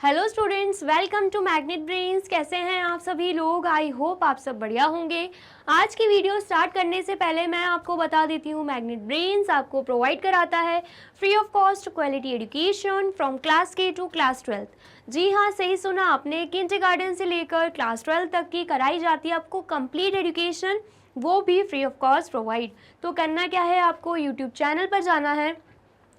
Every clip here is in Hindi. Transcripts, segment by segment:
Hello students, welcome to Magnet Brains. कैसे हैं आप सभी लोग? आई होप आप सब बढ़िया होंगे। आज की वीडियो स्टार्ट करने से पहले मैं आपको बता देती हूँ, मैग्नेट ब्रेन्स आपको प्रोवाइड कराता है free of cost quality education from class के टू क्लास 12। जी हाँ, सही सुना आपने, किंडरगार्टन से लेकर क्लास 12 तक की कराई जाती है आपको कंप्लीट एजुकेशन, वो भी फ्री ऑफ कॉस्ट प्रोवाइड। तो करना क्या है, आपको यूट्यूब चैनल पर जाना है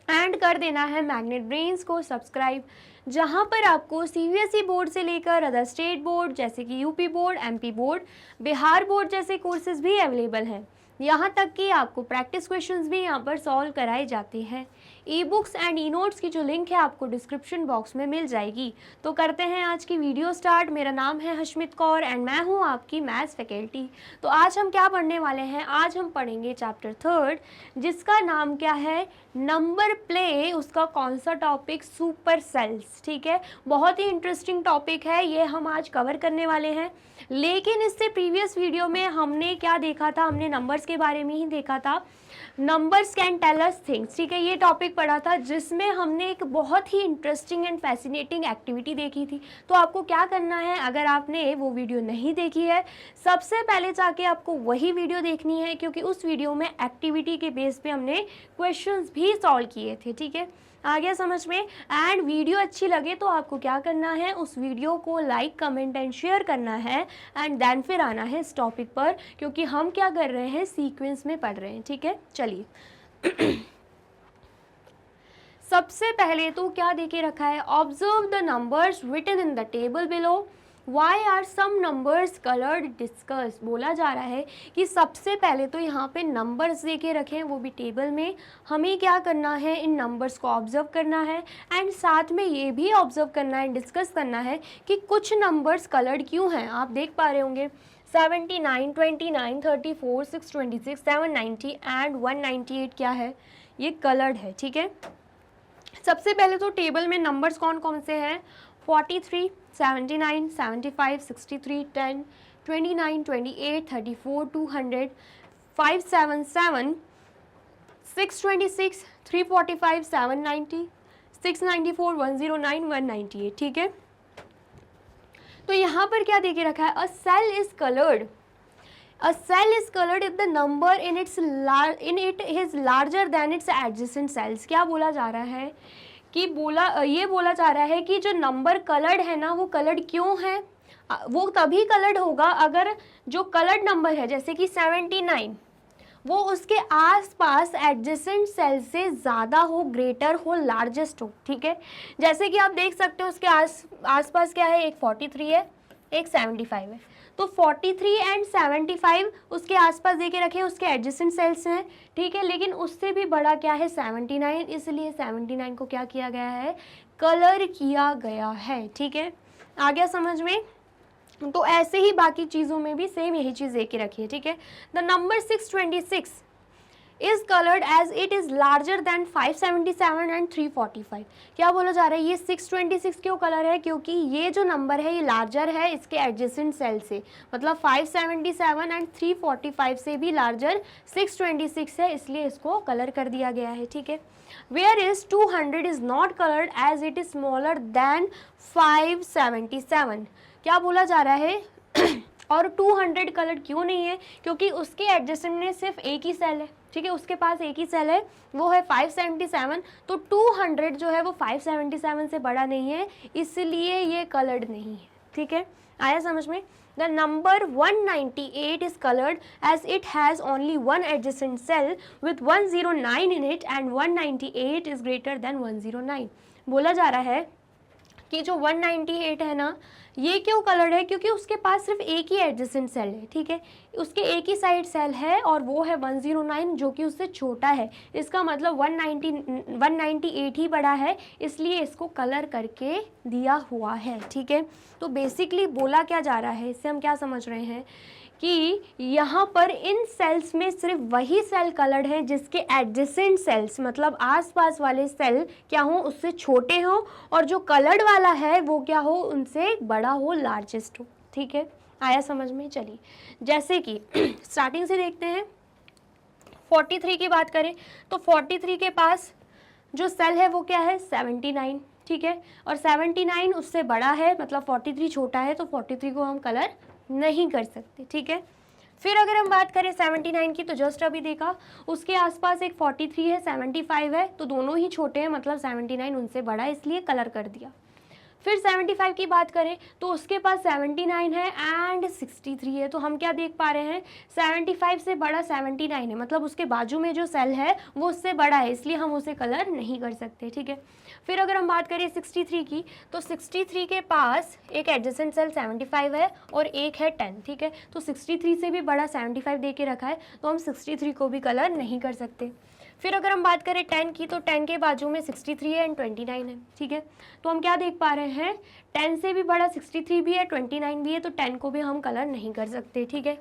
एंड कर देना है मैग्नेट ब्रेन्स को सब्सक्राइब, जहां पर आपको सीबीएसई बोर्ड से लेकर अदर स्टेट बोर्ड जैसे कि UP board, MP board, Bihar board जैसे कोर्सेज भी अवेलेबल हैं। यहाँ तक कि आपको प्रैक्टिस क्वेश्चंस भी यहाँ पर सॉल्व कराए जाते हैं। E books and e notes की जो लिंक है आपको डिस्क्रिप्शन बॉक्स में मिल जाएगी। तो करते हैं आज की वीडियो स्टार्ट। मेरा नाम है हशमित कौर एंड मैं हूँ आपकी मैथ्स फैकल्टी। तो आज हम क्या पढ़ने वाले हैं? आज हम पढ़ेंगे चैप्टर 3 जिसका नाम क्या है, नंबर प्ले। उसका कौन सा टॉपिक? Super sales. ठीक है, बहुत ही इंटरेस्टिंग टॉपिक है, ये हम आज कवर करने वाले हैं। लेकिन इससे प्रीवियस वीडियो में हमने क्या देखा था? हमने नंबर्स के बारे में ही देखा था। Numbers can tell us things, ठीक है, ये टॉपिक पढ़ा था जिसमें हमने एक बहुत ही इंटरेस्टिंग एंड फैसिनेटिंग एक्टिविटी देखी थी। तो आपको क्या करना है, अगर आपने वो वीडियो नहीं देखी है, सबसे पहले जाके आपको वही वीडियो देखनी है, क्योंकि उस वीडियो में एक्टिविटी के बेस पे हमने क्वेश्चंस भी सॉल्व किए थे। ठीक है, आ गया समझ में? एंड वीडियो अच्छी लगे तो आपको क्या करना है, उस वीडियो को लाइक, कमेंट एंड शेयर करना है एंड देन फिर आना है इस टॉपिक पर, क्योंकि हम क्या कर रहे हैं, सीक्वेंस में पढ़ रहे हैं। ठीक है, चलिए सबसे पहले तो क्या देके रखा है, observe the numbers written in the table below, why are some numbers coloured, discuss. बोला जा रहा है कि सबसे पहले तो यहाँ पे नंबर्स देके रखे हैं, वो भी टेबल में। हमें क्या करना है, इन नंबर्स को ऑब्जर्व करना है एंड साथ में ये भी ऑब्जर्व करना है, डिस्कस करना है कि कुछ नंबर्स कलर्ड क्यों हैं। आप देख पा रहे होंगे 79, 29, 34, 626, 790 एंड 198 क्या है, ये कलर्ड है। ठीक है, सबसे पहले तो टेबल में नंबर्स कौन कौन से हैं, 43, 79, 75, 63, 10, 29, 28, 34, 200, 577, 626, 345, 790, 694, 109, 198। ठीक है, तो यहाँ पर क्या देके रखा है, a cell is coloured, a cell is colored if the number in it is larger than its adjacent cells। क्या बोला जा रहा है कि ये बोला जा रहा है कि जो नंबर कलर्ड है ना, वो कलर्ड क्यों है? वो तभी कलर्ड होगा अगर जो कलर्ड नंबर है, जैसे कि 79, वो उसके आसपास एडजेसेंट सेल से ज़्यादा हो, ग्रेटर हो, लार्जेस्ट हो। ठीक है, जैसे कि आप देख सकते हो उसके आसपास क्या है, एक 43 है, एक 75 है। तो 43 एंड 75 उसके आसपास देके रखे, उसके एडजेसेंट सेल्स हैं। ठीक है, लेकिन उससे भी बड़ा क्या है, 79, इसलिए 79 को क्या किया गया है, कलर किया गया है। ठीक है, आ गया समझ में? तो ऐसे ही बाकी चीज़ों में भी सेम यही चीज़ देके रखी है। ठीक है, the number 626 is coloured as it is larger than 577 and 345। क्या बोला जा रहा है, ये 626 क्यों कलर है? क्योंकि ये जो नंबर है ये लार्जर है इसके एडजेसेंट सेल से, मतलब 577 एंड 345 से भी लार्जर 626 है, इसलिए इसको कलर कर दिया गया है। ठीक है, where is 200 is not coloured as it is smaller than 577। क्या बोला जा रहा है और 200 कलर्ड क्यों नहीं है? क्योंकि उसके एडजेसेंट में सिर्फ एक ही सेल है। ठीक है, उसके पास एक ही सेल है, वो है 577, तो 200 जो है वो 577 से बड़ा नहीं है, इसलिए ये कलर्ड नहीं है। ठीक है, आया समझ में? The number 198 is coloured as it has only one adjacent cell with 109 in it and 198 is greater than 109। बोला जा रहा है कि जो 198 है ना, ये क्यों कलर्ड है? क्योंकि उसके पास सिर्फ एक ही एडजेसेंट सेल है। ठीक है, उसके एक ही साइड सेल है और वो है 109 जो कि उससे छोटा है। इसका मतलब 198 ही बड़ा है, इसलिए इसको कलर करके दिया हुआ है। ठीक है, तो बेसिकली बोला क्या जा रहा है, इससे हम क्या समझ रहे हैं कि यहाँ पर इन सेल्स में सिर्फ वही सेल कलर्ड है जिसके एडजेसेंट सेल्स, मतलब आसपास वाले सेल क्या हो, उससे छोटे हो, और जो कलर्ड वाला है वो क्या हो, उनसे बड़ा हो, लार्जेस्ट हो। ठीक है, आया समझ में? चलिए, जैसे कि स्टार्टिंग से देखते हैं, 43 की बात करें तो 43 के पास जो सेल है वो क्या है, 79। ठीक है, और 79 उससे बड़ा है, मतलब 43 छोटा है, तो 43 को हम कलर नहीं कर सकते, ठीक है। फिर अगर हम बात करें 79 की, तो जस्ट अभी देखा उसके आसपास एक 43 है, 75 है, तो दोनों ही छोटे हैं, मतलब 79 उनसे बड़ा है, इसलिए कलर कर दिया। फिर 75 की बात करें तो उसके पास 79 है एंड 63 है, तो हम क्या देख पा रहे हैं, 75 से बड़ा 79 है, मतलब उसके बाजू में जो सेल है वो उससे बड़ा है, इसलिए हम उसे कलर नहीं कर सकते, ठीक है। फिर अगर हम बात करें 63 की, तो 63 के पास एक एडजेसेंट सेल 75 है और एक है 10, ठीक है, तो 63 से भी बड़ा 75 दे के रखा है, तो हम 63 को भी कलर नहीं कर सकते। फिर अगर हम बात करें 10 की, तो 10 के बाजू में 63 है एंड 29 है, ठीक है, तो हम क्या देख पा रहे हैं, 10 से भी बड़ा 63 भी है, 29 भी है, तो 10 को भी हम कलर नहीं कर सकते, ठीक है।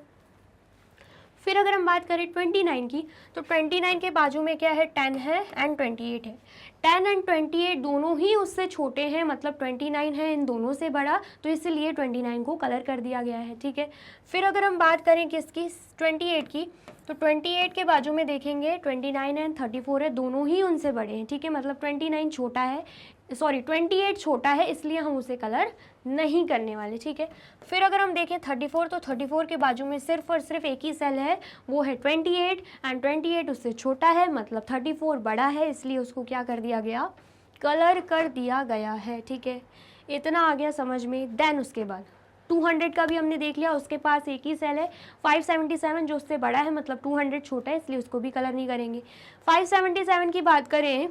फिर अगर हम बात करें 29 की, तो 29 के बाजू में क्या है, 10 है एंड 28 है, 10 एंड 28 दोनों ही उससे छोटे हैं, मतलब 29 है इन दोनों से बड़ा, तो इसलिए 29 को कलर कर दिया गया है, ठीक है। फिर अगर हम बात करें किसकी, 28 की, तो 28 के बाजू में देखेंगे 29 एंड 34 है, दोनों ही उनसे बड़े हैं, ठीक है, मतलब 29 छोटा है, सॉरी 28 छोटा है, इसलिए हम उसे कलर नहीं करने वाले, ठीक है। फिर अगर हम देखें 34, तो 34 के बाजू में सिर्फ और सिर्फ एक ही सेल है, वो है 28 एंड 28 उससे छोटा है, मतलब 34 बड़ा है, इसलिए उसको क्या कर दिया गया, कलर कर दिया गया है, ठीक है। इतना आ गया समझ में। देन उसके बाद 200 का भी हमने देख लिया, उसके पास एक ही सेल है 577 जो उससे बड़ा है, मतलब 200 छोटा है, इसलिए उसको भी कलर नहीं करेंगे। 577 की बात करें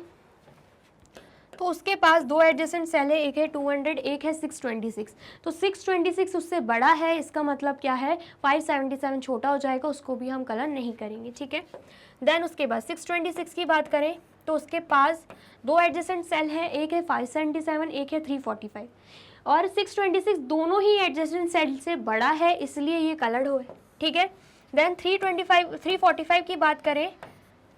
तो उसके पास दो एडजेसेंट सेल है, एक है 200, एक है 626, तो 626 उससे बड़ा है, इसका मतलब क्या है 577 छोटा हो जाएगा, उसको भी हम कलर नहीं करेंगे, ठीक है। देन उसके बाद 626 की बात करें तो उसके पास दो एडजेसेंट सेल है, एक है 577, एक है 345, और 626 दोनों ही एडजेसेंट सेल से बड़ा है, इसलिए ये कलर्ड हो, ठीक है। देन 345 की बात करें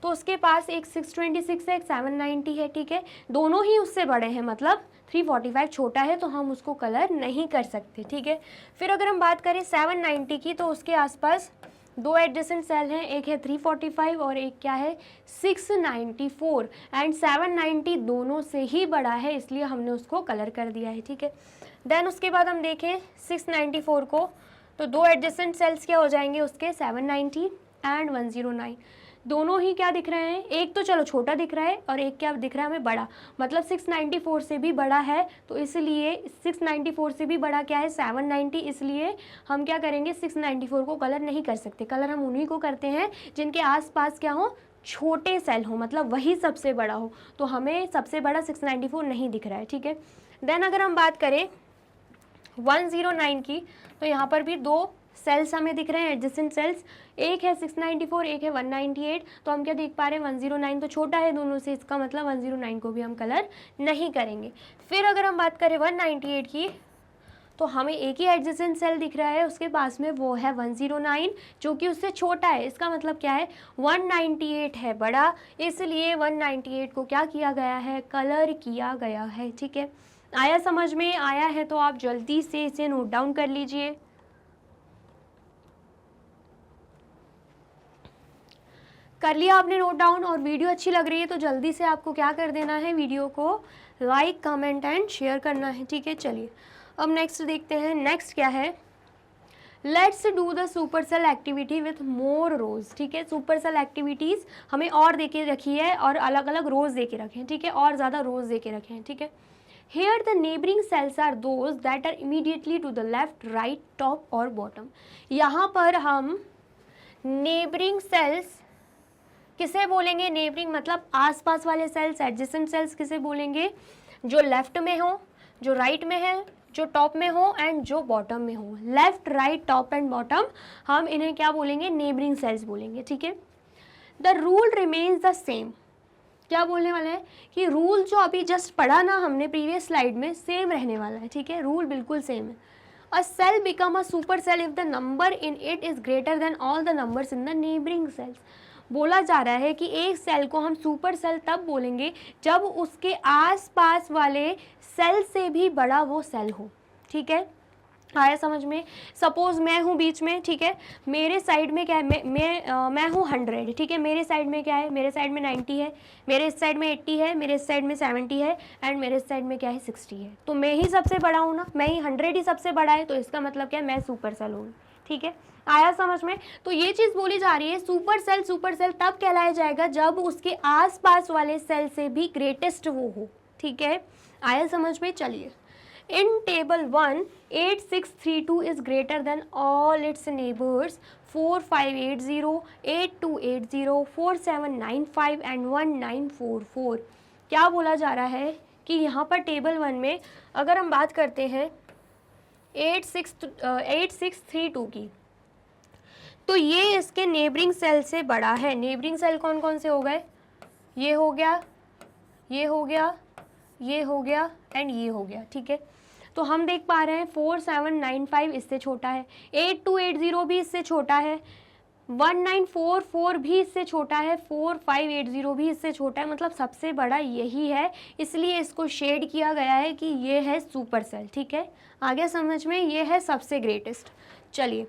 तो उसके पास एक 626 है, एक 790 है, ठीक है, दोनों ही उससे बड़े हैं, मतलब 345 छोटा है, तो हम उसको कलर नहीं कर सकते, ठीक है। फिर अगर हम बात करें 790 की, तो उसके आसपास दो एडजेसेंट सेल हैं, एक है 345 और एक क्या है 694, एंड 790 दोनों से ही बड़ा है, इसलिए हमने उसको कलर कर दिया है, ठीक है। देन उसके बाद हम देखें 694 को, तो दो एडजेसेंट सेल्स क्या हो जाएंगे उसके 790 एंड 109, दोनों ही क्या दिख रहे हैं, एक तो चलो छोटा दिख रहा है और एक क्या दिख रहा है हमें बड़ा, मतलब 694 से भी बड़ा है, तो इसलिए 694 से भी बड़ा क्या है 790, इसलिए हम क्या करेंगे 694 को कलर नहीं कर सकते। कलर हम उन्हीं को करते हैं जिनके आसपास क्या हो, छोटे सेल हो, मतलब वही सबसे बड़ा हो, तो हमें सबसे बड़ा 694 नहीं दिख रहा है, ठीक है। देन अगर हम बात करें 109 की, तो यहाँ पर भी दो सेल्स हमें दिख रहे हैं एडजेसेंट सेल्स, एक है 694, एक है 198, तो हम क्या देख पा रहे हैं 109 तो छोटा है दोनों से, इसका मतलब 109 को भी हम कलर नहीं करेंगे। फिर अगर हम बात करें 198 की, तो हमें एक ही एडजेसेंट सेल दिख रहा है उसके पास में, वो है 109 जो कि उससे छोटा है, इसका मतलब क्या है 198 है बड़ा, इसलिए 198 को क्या किया गया है, कलर किया गया है, ठीक है। आया समझ में? आया है तो आप जल्दी से इसे नोट डाउन कर लीजिए। कर लिया आपने नोट डाउन, और वीडियो अच्छी लग रही है तो जल्दी से आपको क्या कर देना है, वीडियो को लाइक कमेंट एंड शेयर करना है, ठीक है। चलिए अब नेक्स्ट देखते हैं, नेक्स्ट क्या है, let's do the super cell activity with more rows, ठीक है। सुपर सेल एक्टिविटीज़ हमें और दे के रखी है और अलग अलग रोज दे के रखे हैं, ठीक है, और ज़्यादा रोज दे के रखे हैं, ठीक है। Here the neighboring cells are those that are immediately to the left, right, top और bottom। यहाँ पर हम neighboring cells किसे बोलेंगे, नेबरिंग मतलब आसपास वाले सेल्स, एडजेसेंट सेल्स किसे बोलेंगे, जो लेफ्ट में हो, जो राइट में है, जो टॉप में हो एंड जो बॉटम में हो, left right top and bottom, हम इन्हें क्या बोलेंगे, नेबरिंग सेल्स बोलेंगे, ठीक है। The rule remains the same, क्या बोलने वाला है कि रूल जो अभी जस्ट पढ़ा ना हमने प्रीवियस स्लाइड में, सेम रहने वाला है, ठीक है, रूल बिल्कुल सेम है। A cell become a super cell if the number in it is greater than all the numbers in the neighbouring cells. बोला जा रहा है कि एक सेल को हम सुपर सेल तब बोलेंगे जब उसके आसपास वाले सेल से भी बड़ा वो सेल हो, ठीक है। आया समझ में। सपोज मैं हूँ बीच में, ठीक है, मेरे साइड में क्या है, मैं हूँ 100, ठीक है, मेरे साइड में क्या है, मेरे साइड में 90 है, मेरे इस साइड में 80 है, मेरे इस साइड में 70 है, एंड मेरे इस साइड में क्या है 60 है। तो मैं ही सबसे बड़ा हूँ ना, मैं ही 100 ही सबसे बड़ा है, तो इसका मतलब क्या है, मैं सुपर सेल हूँ, ठीक है। आया समझ में। तो ये चीज़ बोली जा रही है, सुपर सेल तब कहलाया जाएगा जब उसके आसपास वाले सेल से भी ग्रेटेस्ट वो हो, ठीक है। आया समझ में। चलिए, in table 1 8632 is greater than all its neighbors 4580 8280 4795 and 1944। क्या बोला जा रहा है कि यहाँ पर टेबल 1 में अगर हम बात करते हैं 8632 की, तो ये इसके नेबरिंग सेल से बड़ा है। नेबरिंग सेल कौन कौन से हो गए, ये हो गया, ये हो गया, ये हो गया एंड ये हो गया, ठीक है। तो हम देख पा रहे हैं 4795 इससे छोटा है, 8280 भी इससे छोटा है, 1944 भी इससे छोटा है, 4580 भी इससे छोटा है, मतलब सबसे बड़ा यही है, इसलिए इसको शेड किया गया है कि ये है सुपर सेल, ठीक है। आगे समझ में, ये है सबसे ग्रेटेस्ट। चलिए,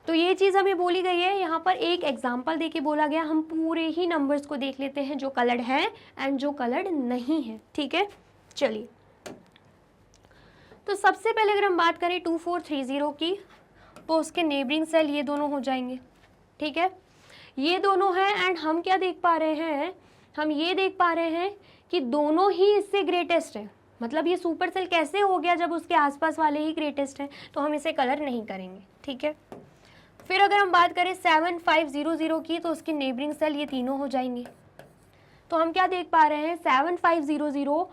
तो ये चीज़ हमें बोली गई है, यहाँ पर एक एग्जाम्पल देके बोला गया। हम पूरे ही नंबर्स को देख लेते हैं जो कलर्ड हैं एंड जो कलर्ड नहीं है, ठीक है। चलिए, तो सबसे पहले अगर हम बात करें 2430 की, तो उसके नेबरिंग सेल ये दोनों हो जाएंगे, ठीक है, ये दोनों हैं। एंड हम क्या देख पा रहे हैं, हम ये देख पा रहे हैं कि दोनों ही इससे ग्रेटेस्ट हैं। मतलब ये सुपर सेल कैसे हो गया जब उसके आसपास वाले ही ग्रेटेस्ट हैं, तो हम इसे कलर नहीं करेंगे, ठीक है। फिर अगर हम बात करें 7500 की, तो उसके नेबरिंग सेल ये तीनों हो जाएंगे। तो हम क्या देख पा रहे हैं, 7500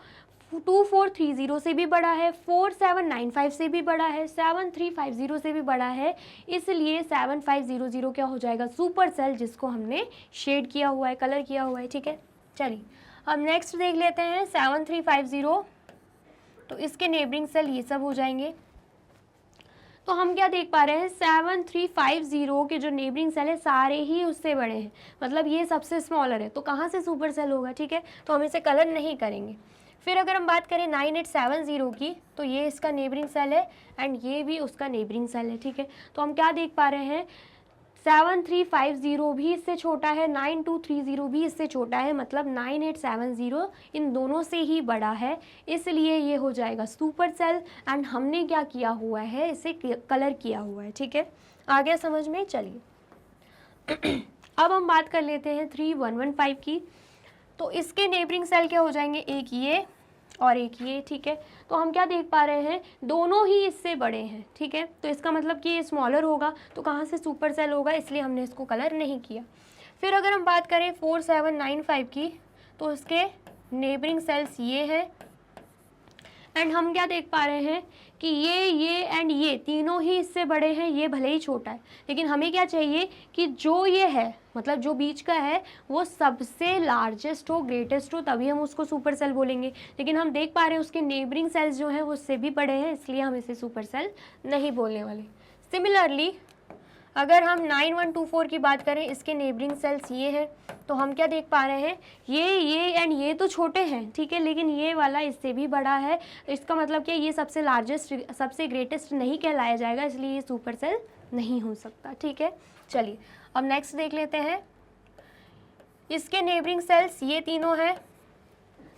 2430 से भी बड़ा है, 4795 से भी बड़ा है, 7350 से भी बड़ा है, इसलिए 7500 क्या हो जाएगा, सुपर सेल, जिसको हमने शेड किया हुआ है, कलर किया हुआ है, ठीक है। चलिए, अब नेक्स्ट देख लेते हैं 7350, तो इसके नेबरिंग सेल ये सब हो जाएंगे। तो हम क्या देख पा रहे हैं, 7350 के जो नेबरिंग सेल है सारे ही उससे बड़े हैं, मतलब ये सबसे स्मॉलर है, तो कहाँ से सुपर सेल होगा, ठीक है। तो हम इसे कलर नहीं करेंगे। फिर अगर हम बात करें 9870 की, तो ये इसका नेबरिंग सेल है एंड ये भी उसका नेबरिंग सेल है, ठीक है। तो हम क्या देख पा रहे हैं, 7350 भी इससे छोटा है, 9230 भी इससे छोटा है, मतलब 9870 इन दोनों से ही बड़ा है, इसलिए ये हो जाएगा सुपर सेल। एंड हमने क्या किया हुआ है, इसे कलर किया हुआ है, ठीक है। आ गया समझ में। चलिए, अब हम बात कर लेते हैं 3115 की, तो इसके नेबरिंग सेल क्या हो जाएंगे, एक ये और एक ये, ठीक है। तो हम क्या देख पा रहे हैं, दोनों ही इससे बड़े हैं, ठीक है। तो इसका मतलब कि ये स्मॉलर होगा, तो कहाँ से सुपर सेल होगा, इसलिए हमने इसको कलर नहीं किया। फिर अगर हम बात करें 4795 की, तो उसके नेबरिंग सेल्स ये है एंड हम क्या देख पा रहे हैं कि ये एंड ये तीनों ही इससे बड़े हैं, ये भले ही छोटा है, लेकिन हमें क्या चाहिए कि जो ये है, मतलब जो बीच का है, वो सबसे लार्जेस्ट हो, ग्रेटेस्ट हो, तभी हम उसको सुपर सेल बोलेंगे। लेकिन हम देख पा रहे हैं उसके नेबरिंग सेल्स जो हैं वो उससे भी बड़े हैं, इसलिए हम इसे सुपर सेल नहीं बोलने वाले। सिमिलरली अगर हम 9124 की बात करें, इसके नेबरिंग सेल्स ये हैं, तो हम क्या देख पा रहे हैं, ये एंड ये तो छोटे हैं, ठीक है, लेकिन ये वाला इससे भी बड़ा है, इसका मतलब कि ये सबसे लार्जेस्ट, सबसे ग्रेटेस्ट नहीं कहलाया जाएगा, इसलिए ये सुपर सेल नहीं हो सकता, ठीक है। चलिए, अब नेक्स्ट देख लेते हैं, इसके नेबरिंग सेल्स ये तीनों हैं,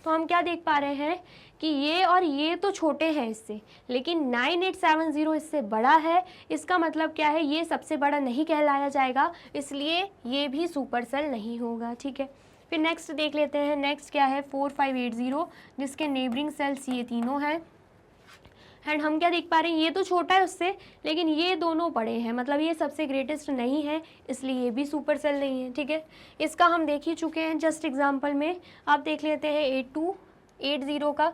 तो हम क्या देख पा रहे हैं कि ये और ये तो छोटे हैं इससे, लेकिन 9870 इससे बड़ा है, इसका मतलब क्या है, ये सबसे बड़ा नहीं कहलाया जाएगा, इसलिए ये भी सुपर सेल नहीं होगा, ठीक है। फिर नेक्स्ट देख लेते हैं, नेक्स्ट क्या है 4580, जिसके नेबरिंग सेल्स ये तीनों हैं एंड हम क्या देख पा रहे हैं, ये तो छोटा है उससे, लेकिन ये दोनों बड़े हैं, मतलब ये सबसे ग्रेटेस्ट नहीं है, इसलिए ये भी सुपर सेल नहीं है, ठीक है। इसका हम देख ही चुके हैं जस्ट एग्जांपल में। आप देख लेते हैं 8280 का,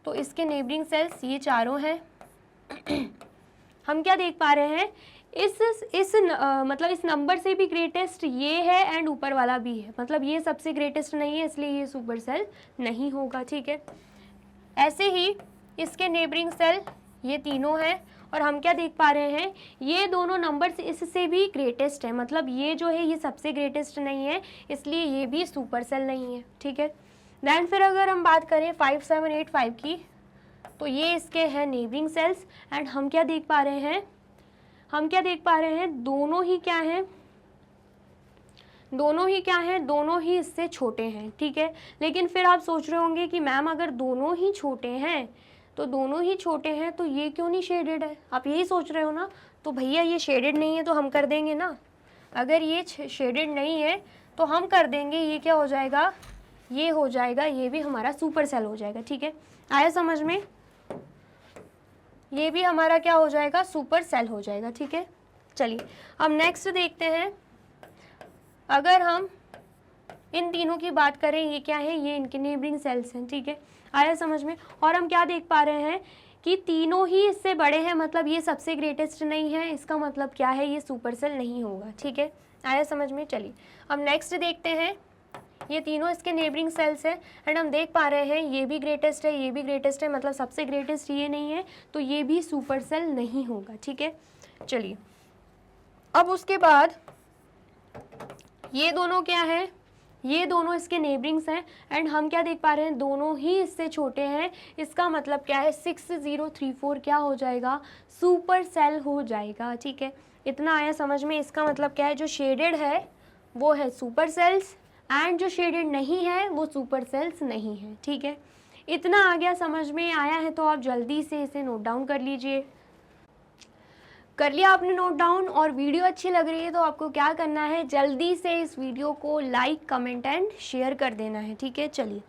तो इसके नेबरिंग सेल्स ये चारों हैं। हम क्या देख पा रहे हैं, मतलब इस नंबर से भी ग्रेटेस्ट ये है एंड ऊपर वाला भी है, मतलब ये सबसे ग्रेटेस्ट नहीं है, इसलिए ये सुपर सेल नहीं होगा, ठीक है। ऐसे ही इसके नेबरिंग सेल ये तीनों हैं और हम क्या देख पा रहे हैं, ये दोनों नंबर्स इससे भी ग्रेटेस्ट है, मतलब ये जो है ये सबसे ग्रेटेस्ट नहीं है, इसलिए ये भी सुपर सेल नहीं है, ठीक है। देन फिर अगर हम बात करें 5785 की, तो ये इसके हैं नेबरिंग सेल्स। एंड हम क्या देख पा रहे हैं, हम क्या देख पा रहे हैं, दोनों ही क्या हैं, दोनों ही क्या हैं, दोनों ही इससे छोटे हैं, ठीक है। लेकिन फिर आप सोच रहे होंगे कि मैम अगर दोनों ही छोटे हैं, तो दोनों ही छोटे हैं तो ये क्यों नहीं शेडेड है, आप यही सोच रहे हो ना। तो भैया ये शेडेड नहीं है तो हम कर देंगे ना, अगर ये शेडेड नहीं है तो हम कर देंगे, ये क्या हो जाएगा, ये हो जाएगा, ये भी हमारा सुपर सेल हो जाएगा, ठीक है। आया समझ में, ये भी हमारा क्या हो जाएगा, सुपर सेल हो जाएगा, ठीक है। चलिए अब नेक्स्ट देखते हैं। अगर हम इन तीनों की बात करें, ये क्या है, ये इनके नेबरिंग सेल्स हैं, ठीक है। आया समझ में। और हम क्या देख पा रहे हैं कि तीनों ही इससे बड़े हैं, मतलब ये सबसे ग्रेटेस्ट नहीं है, इसका मतलब क्या है, ये सुपर सेल नहीं होगा, ठीक है। आया समझ में। चलिए अब नेक्स्ट देखते हैं। ये तीनों इसके नेबरिंग सेल्स हैं एंड हम देख पा रहे हैं ये भी ग्रेटेस्ट है, ये भी ग्रेटेस्ट है, मतलब सबसे ग्रेटेस्ट ये नहीं है, तो ये भी सुपर सेल नहीं होगा, ठीक है। चलिए अब उसके बाद ये दोनों क्या है, ये दोनों इसके नेबरिंग्स हैं एंड हम क्या देख पा रहे हैं, दोनों ही इससे छोटे हैं, इसका मतलब क्या है, 6034 क्या हो जाएगा, सुपर सेल हो जाएगा, ठीक है। इतना आया समझ में। इसका मतलब क्या है, जो शेडेड है वो है सुपर सेल्स एंड जो शेडेड नहीं है वो सुपर सेल्स नहीं है, ठीक है। इतना आ गया, समझ में आया है तो आप जल्दी से इसे नोट डाउन कर लीजिए। कर लिया आपने नोट डाउन, और वीडियो अच्छी लग रही है तो आपको क्या करना है, जल्दी से इस वीडियो को लाइक कमेंट एंड शेयर कर देना है, ठीक है। चलिए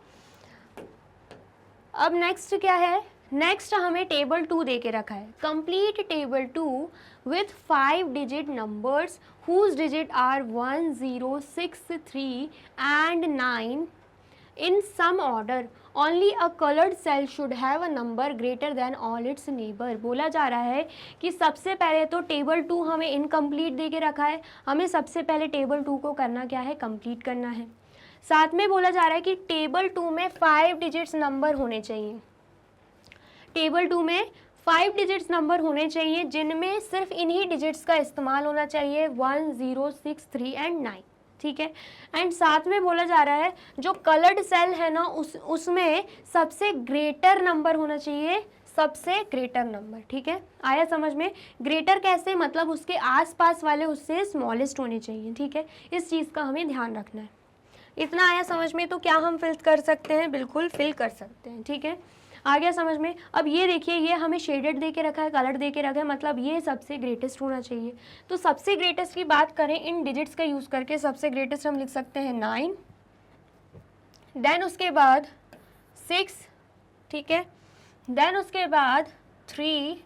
अब नेक्स्ट क्या है, नेक्स्ट हमें टेबल 2 दे के रखा है, complete table 2 with 5 digit numbers whose digits are 1 0 6 3 and 9 in some order only a colored cell should have a number greater than all its neighbor। बोला जा रहा है कि सबसे पहले तो टेबल 2 हमें इनकम्प्लीट दे के रखा है, हमें सबसे पहले टेबल 2 को करना क्या है, कंप्लीट करना है। साथ में बोला जा रहा है कि टेबल 2 में 5 डिजिट्स नंबर होने चाहिए, टेबल 2 में 5 डिजिट्स नंबर होने चाहिए, जिनमें सिर्फ इन्हीं डिजिट्स का इस्तेमाल होना चाहिए, 1 0 6 3 एंड 9, ठीक है। एंड साथ में बोला जा रहा है जो कलर्ड सेल है ना, उसमें सबसे ग्रेटर नंबर होना चाहिए, सबसे ग्रेटर नंबर, ठीक है। आया समझ में। ग्रेटर कैसे, मतलब उसके आसपास वाले उससे स्मॉलेस्ट होने चाहिए, ठीक है। इस चीज़ का हमें ध्यान रखना है। इतना आया समझ में, तो क्या हम फिल कर सकते हैं, बिल्कुल फिल कर सकते हैं, ठीक है। आ गया समझ में। अब ये देखिए, ये हमें शेडेड दे के रखा है, कलर दे के रखा है, मतलब ये सबसे ग्रेटेस्ट होना चाहिए। तो सबसे ग्रेटेस्ट की बात करें इन डिजिट्स का यूज़ करके, सबसे ग्रेटेस्ट हम लिख सकते हैं 9, देन उसके बाद 6, ठीक है, देन उसके बाद 3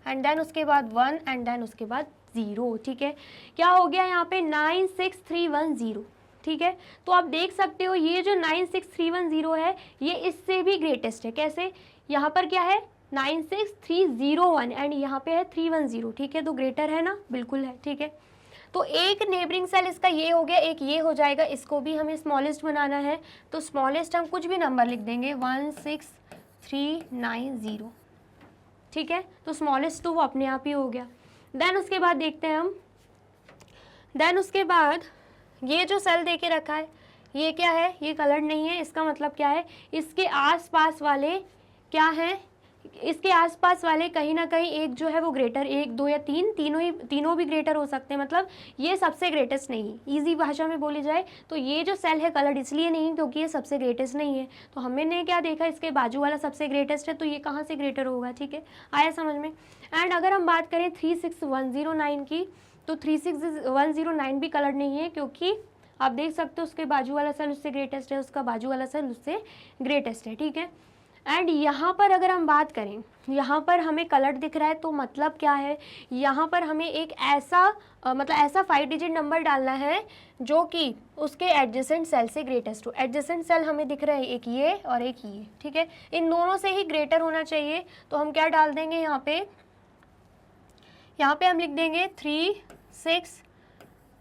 एंड देन उसके बाद 1 एंड देन उसके बाद 0, ठीक है। क्या हो गया यहाँ पे, 9 6 3 1 0, ठीक है। तो आप देख सकते हो ये जो 9 6 3 1 0 है, ये इससे भी ग्रेटेस्ट है। कैसे, यहाँ पर क्या है 9 6 3 0 1 एंड यहाँ पे है 3 1 0, ठीक है। तो ग्रेटर है ना, बिल्कुल है, ठीक है। तो एक नेबरिंग सेल इसका ये हो गया, एक ये हो जाएगा, इसको भी हमें स्मॉलेस्ट बनाना है, तो स्मॉलेस्ट हम कुछ भी नंबर लिख देंगे, 1 6 3 9 0, ठीक है। तो स्मॉलेस्ट तो वो अपने आप ही हो गया। देन उसके बाद देखते हैं हम, देन उसके बाद ये जो सेल दे के रखा है, ये क्या है, ये कलर्ड नहीं है, इसका मतलब क्या है, इसके आसपास वाले क्या हैं, इसके आसपास वाले कहीं ना कहीं एक जो है वो ग्रेटर, 1 2 या 3, तीनों भी ग्रेटर हो सकते हैं, मतलब ये सबसे ग्रेटेस्ट नहीं है। ईजी भाषा में बोली जाए तो ये जो सेल है कलर्ड इसलिए नहीं क्योंकि ये सबसे ग्रेटेस्ट नहीं है। तो हमने क्या देखा, इसके बाजू वाला सबसे ग्रेटेस्ट है, तो ये कहाँ से ग्रेटर होगा, ठीक है। आया समझ में। एंड अगर हम बात करें 36109 की, तो 36109 भी कलर्ड नहीं है, क्योंकि आप देख सकते हो उसके बाजू वाला सेल उससे ग्रेटेस्ट है, उसका बाजू वाला सेल उससे ग्रेटेस्ट है, ठीक है। एंड यहाँ पर अगर हम बात करें, यहाँ पर हमें कलर्ड दिख रहा है, तो मतलब क्या है, यहाँ पर हमें एक ऐसा मतलब ऐसा 5 डिजिट नंबर डालना है जो कि उसके एडजेसेंट सेल से ग्रेटेस्ट हो। एडजेसेंट सेल हमें दिख रहा है एक ये और एक ये, ठीक है। इन दोनों से ही ग्रेटर होना चाहिए, तो हम क्या डाल देंगे यहाँ पे हम लिख देंगे 3 6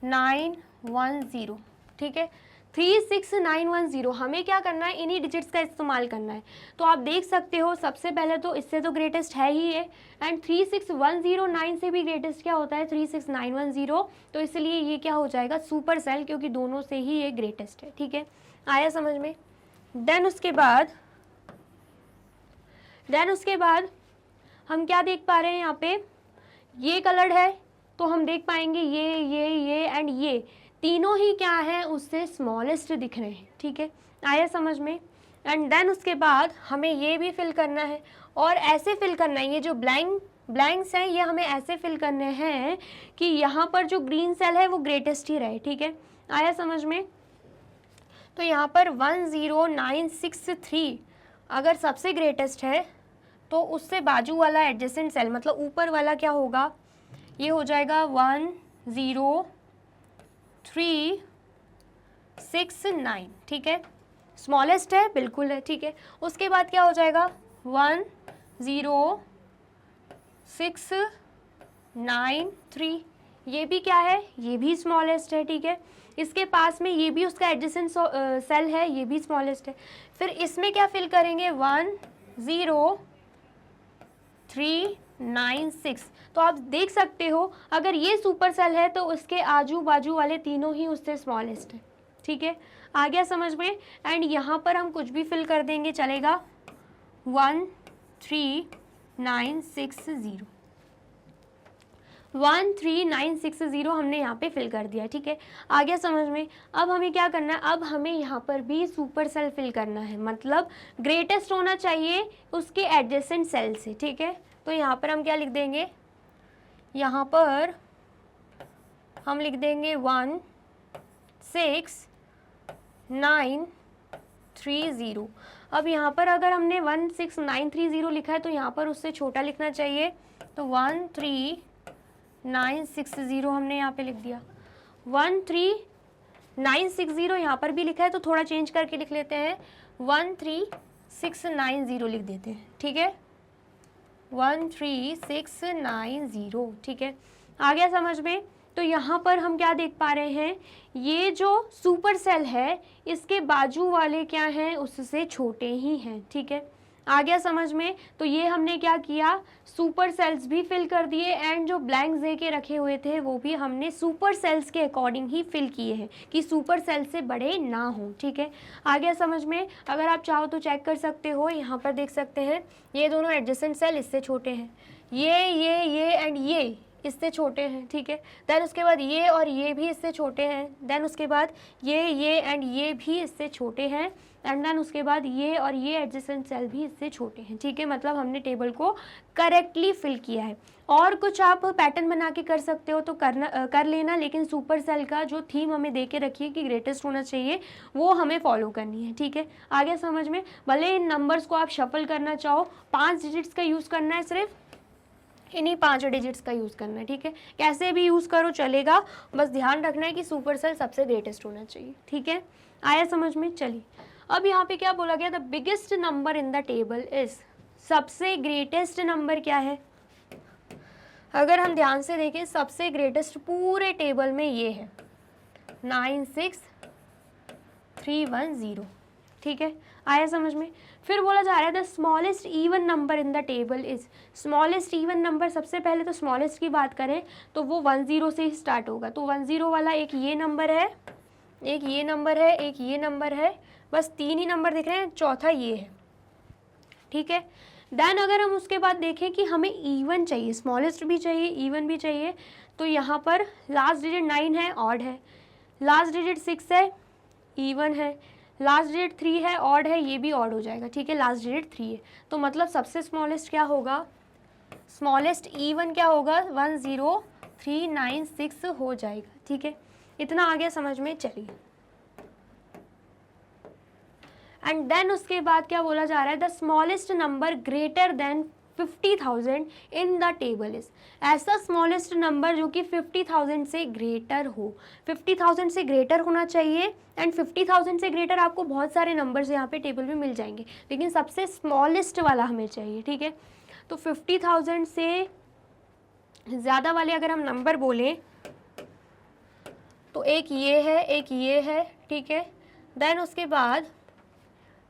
9 1 0, ठीक है। 3 6 9 1 0, हमें क्या करना है, इन्हीं डिजिट्स का इस्तेमाल करना है। तो आप देख सकते हो सबसे पहले तो इससे तो ग्रेटेस्ट है ही है, एंड 36109 से भी ग्रेटेस्ट क्या होता है, 36910, तो इसलिए ये क्या हो जाएगा, सुपर सेल, क्योंकि दोनों से ही ये ग्रेटेस्ट है, ठीक है। आया समझ में। देन उसके बाद देन उसके बाद हम क्या देख पा रहे हैं यहाँ पे, ये कलर्ड है तो हम देख पाएंगे ये एंड ये तीनों ही क्या है, उससे स्मॉलेस्ट दिख रहे हैं, ठीक है, आया समझ में। एंड देन उसके बाद हमें ये भी फिल करना है और ऐसे फिल करना है, ये जो ब्लैंक्स हैं ये हमें ऐसे फिल करने हैं कि यहाँ पर जो ग्रीन सेल है वो ग्रेटेस्ट ही रहे, ठीक है, आया समझ में। तो यहाँ पर 10963 अगर सबसे ग्रेटेस्ट है तो उससे बाजू वाला एडजेसेंट सेल मतलब ऊपर वाला क्या होगा, ये हो जाएगा 10369, ठीक है, स्मॉलेस्ट है बिल्कुल है, ठीक है। उसके बाद क्या हो जाएगा 10693, ये भी क्या है, ये भी स्मॉलेस्ट है, ठीक है। इसके पास में ये भी उसका एडजेसेंट सेल है, ये भी स्मॉलेस्ट है। फिर इसमें क्या फिल करेंगे 10396। तो आप देख सकते हो अगर ये सुपर सेल है तो उसके आजू बाजू वाले तीनों ही उससे स्मॉलेस्ट है, ठीक है, आ गया समझ में। एंड यहाँ पर हम कुछ भी फिल कर देंगे चलेगा, 13960 13960 हमने यहाँ पे फिल कर दिया, ठीक है, आ गया समझ में। अब हमें क्या करना है, अब हमें यहाँ पर भी सुपर सेल फिल करना है, मतलब ग्रेटेस्ट होना चाहिए उसके एडजेसेंट सेल से, ठीक है। तो यहाँ पर हम क्या लिख देंगे, यहाँ पर हम लिख देंगे 16930। अब यहाँ पर अगर हमने 16930 लिखा है तो यहाँ पर उससे छोटा लिखना चाहिए, तो 13960 हमने यहाँ पे लिख दिया। 13960 यहाँ पर भी लिखा है तो थोड़ा चेंज करके लिख लेते हैं, 13690 लिख देते हैं, ठीक है, 13690, ठीक है, आ गया समझ में। तो यहाँ पर हम क्या देख पा रहे हैं, ये जो सुपर सेल है इसके बाजू वाले क्या हैं, उससे छोटे ही हैं, ठीक है, आ गया समझ में। तो ये हमने क्या किया, सुपर सेल्स भी फिल कर दिए एंड जो ब्लैंक्स दे के रखे हुए थे वो भी हमने सुपर सेल्स के अकॉर्डिंग ही फिल किए हैं कि सुपर सेल से बड़े ना हो, ठीक है, आ गया समझ में। अगर आप चाहो तो चेक कर सकते हो, यहाँ पर देख सकते हैं ये दोनों एडजेसेंट सेल इससे छोटे हैं, ये एंड ये इससे छोटे हैं, ठीक है। देन उसके बाद ये और ये भी इससे छोटे हैं, देन उसके बाद ये एंड ये भी इससे छोटे हैं, एंड देन उसके बाद ये और ये एडजेसेंट सेल भी इससे छोटे हैं, ठीक है। मतलब हमने टेबल को करेक्टली फिल किया है। और कुछ आप पैटर्न बना के कर सकते हो तो कर लेना, लेकिन सुपर सेल का जो थीम हमें दे के रखी है कि ग्रेटेस्ट होना चाहिए वो हमें फॉलो करनी है, ठीक है, आगे समझ में। भले इन नंबर्स को आप शफल करना चाहो, 5 डिजिट्स का यूज़ करना है, सिर्फ इन्हीं 5 डिजिट्स का यूज़ करना है, ठीक है, कैसे भी यूज़ करो चलेगा, बस ध्यान रखना है कि सुपर सेल सबसे ग्रेटेस्ट होना चाहिए, ठीक है, आया समझ में। चलिए अब यहाँ पे क्या बोला गया, the biggest number in the table is, सबसे ग्रेटेस्ट नंबर क्या है, अगर हम ध्यान से देखें सबसे ग्रेटेस्ट पूरे टेबल में ये है 96310, ठीक है, आया समझ में। फिर बोला जा रहा है the smallest even number in the table is, smallest even number, सबसे पहले तो स्मॉलेस्ट की बात करें तो वो 10 से ही स्टार्ट होगा, तो 10 वाला एक ये नंबर है, एक ये नंबर है, एक ये नंबर है, बस 3 ही नंबर दिख रहे हैं, चौथा ये है, ठीक है। देन अगर हम उसके बाद देखें कि हमें इवन चाहिए, स्मॉलेस्ट भी चाहिए इवन भी चाहिए, तो यहाँ पर लास्ट डिजिट 9 है, ऑड है, लास्ट डिजिट 6 है, इवन है, लास्ट डिजिट 3 है, ऑड है, ये भी ऑड हो जाएगा, ठीक है, लास्ट डिजिट 3 है, तो मतलब सबसे स्मॉलेस्ट क्या होगा, स्मॉलेस्ट इवन क्या होगा 10396 हो जाएगा, ठीक है, इतना आ गया समझ में। चलिए एंड देन उसके बाद क्या बोला जा रहा है, the smallest number greater than 50,000 in the table is, ऐसा स्मॉलेस्ट नंबर जो कि 50,000 से ग्रेटर हो, 50,000 से ग्रेटर होना चाहिए। एंड 50,000 से ग्रेटर आपको बहुत सारे नंबर्स यहाँ पे टेबल में मिल जाएंगे, लेकिन सबसे स्मॉलेस्ट वाला हमें चाहिए, ठीक है। तो 50,000 से ज़्यादा वाले अगर हम नंबर बोलें तो एक ये है, एक ये है, ठीक है, देन उसके बाद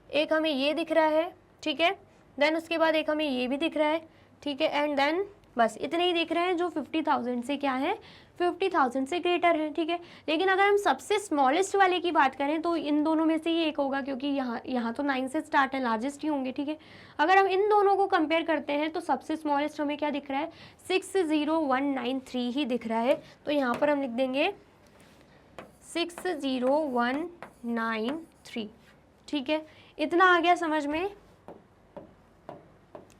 एक हमें ये दिख रहा है, ठीक है, देन उसके बाद एक हमें ये भी दिख रहा है, ठीक है, एंड देन बस इतने ही दिख रहे हैं जो 50,000 से क्या है, 50,000 से ग्रेटर है, ठीक है। लेकिन अगर हम सबसे स्मॉलेस्ट वाले की बात करें तो इन दोनों में से ही एक होगा, क्योंकि यहाँ तो 9 से स्टार्ट है, लार्जेस्ट ही होंगे, ठीक है। अगर हम इन दोनों को कंपेयर करते हैं तो सबसे स्मॉलेस्ट हमें क्या दिख रहा है, 60193 ही दिख रहा है। तो यहाँ पर हम लिख देंगे 60193, ठीक है। इतना आ गया समझ में।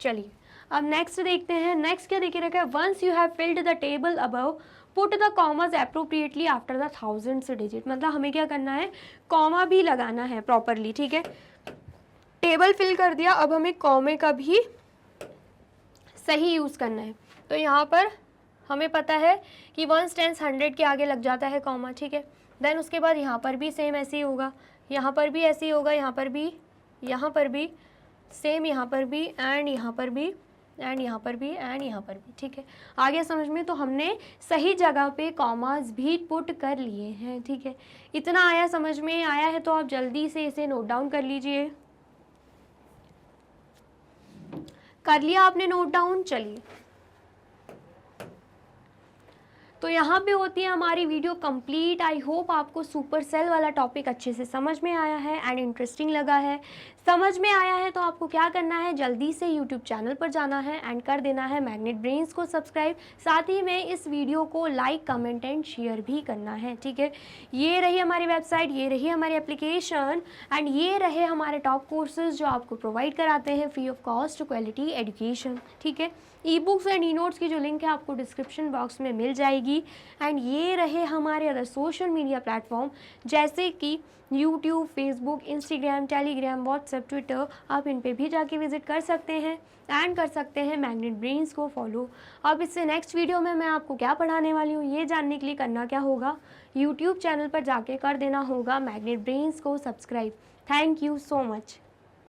चलिए अब नेक्स्ट देखते हैं। नेक्स्ट क्या देखिए रखा है, once you have filled the table above put the commas appropriately after the 1000th digit. मतलब हमें क्या करना है, कॉमा भी लगाना है प्रॉपरली, ठीक है। टेबल फिल कर दिया, अब हमें कॉमे का भी सही यूज़ करना है। तो यहाँ पर हमें पता है कि 1 10 100 के आगे लग जाता है कॉमा, ठीक है। देन उसके बाद यहाँ पर भी सेम ऐसे ही होगा, यहाँ पर भी ऐसे ही होगा, यहाँ पर भी सेम, यहाँ पर भी एंड यहाँ पर भी एंड यहाँ पर भी एंड यहाँ पर भी, ठीक है। आगे समझ में, तो हमने सही जगह पे कॉमास भी पुट कर लिए हैं, ठीक है। इतना आया, समझ में आया है तो आप जल्दी से इसे नोट डाउन कर लीजिए। कर लिया आपने नोट डाउन? चलिए, तो यहाँ पे होती है हमारी वीडियो कंप्लीट। आई होप आपको सुपर सेल वाला टॉपिक अच्छे से समझ में आया है एंड इंटरेस्टिंग लगा है। समझ में आया है तो आपको क्या करना है, जल्दी से यूट्यूब चैनल पर जाना है एंड कर देना है मैग्नेट ब्रेन्स को सब्सक्राइब। साथ ही में इस वीडियो को लाइक, कमेंट एंड शेयर भी करना है, ठीक है। ये रही हमारी वेबसाइट, ये रही हमारी एप्लीकेशन एंड ये रहे हमारे टॉप कोर्सेज जो आपको प्रोवाइड कराते हैं free of cost quality education, ठीक है। E books and e notes की जो लिंक है आपको डिस्क्रिप्शन बॉक्स में मिल जाएगी। एंड ये रहे हमारे अदर सोशल मीडिया प्लेटफॉर्म जैसे कि YouTube, Facebook, Instagram, Telegram, WhatsApp, Twitter. आप इन पे भी जाके विजिट कर सकते हैं एंड कर सकते हैं मैग्नेट ब्रेन्स को फॉलो। अब इससे नेक्स्ट वीडियो में मैं आपको क्या पढ़ाने वाली हूँ ये जानने के लिए करना क्या होगा, यूट्यूब चैनल पर जाके कर देना होगा मैग्नेट ब्रेन्स को subscribe. Thank you so much.